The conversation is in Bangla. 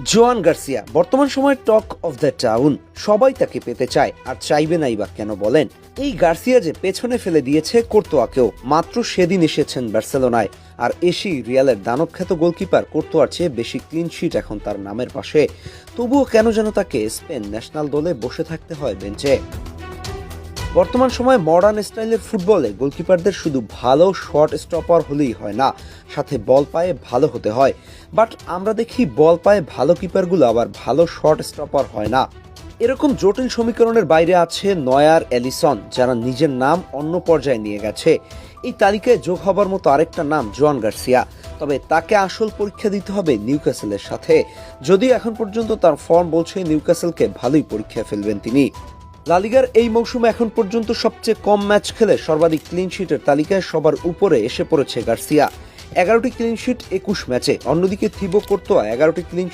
জোয়ান গার্সিয়া বর্তমান সময়ে টক অফ দ্য টাউন। সবাই তাকে পেতে চায়, আর চাইবে নাই বা কেন বলেন? এই গার্সিয়া যে পেছনে ফেলে দিয়েছে কোর্তোয়াকেও। মাত্র সেদিন এসেছেন বার্সেলোনায়, আর এসেই রিয়ালের দানবখ্যাত গোলকিপার কোর্তোয়ার চেয়ে বেশি ক্লিন শিট এখন তার নামের পাশে। তবুও কেন যেন তাকে স্পেন ন্যাশনাল দলে বসে থাকতে হয় বেঞ্চে। বর্তমান সময়ে মডার্ন স্টাইলের ফুটবলে গোলকিপারদের শুধু ভালো শট স্টপার হলেই হয় না, সাথে বল পায়ে ভালো হতে হয়। বাট আমরা দেখি বল পায়ে ভালো কিপারগুলো আবার ভালো শট স্টপার হয় না। এরকম জটিল সমীকরণের বাইরে আছে নয়ার, এলিসন, যারা নিজের নাম অন্য পর্যায়ে নিয়ে গেছে। এই তালিকায় যোগ হবার মতো আরেকটা নাম জোয়ান গার্সিয়া। তবে তাকে আসল পরীক্ষা দিতে হবে নিউক্যাসেলের সাথে। যদিও এখন পর্যন্ত তার ফর্ম বলছে নিউক্যাসেলকে ভালোই পরীক্ষায় ফেলবেন তিনি। লা লিগার এই মৌসুমে এখন পর্যন্ত সবচেয়ে কম ম্যাচ খেলে সর্বাধিক ক্লিন শিটের তালিকায় সবার উপরে এসে পড়েছে গার্সিয়া। 11টি ক্লিন শিট 21 ম্যাচে। অন্যদিকে থিবো কোর্তোয়া 11টি ক্লিন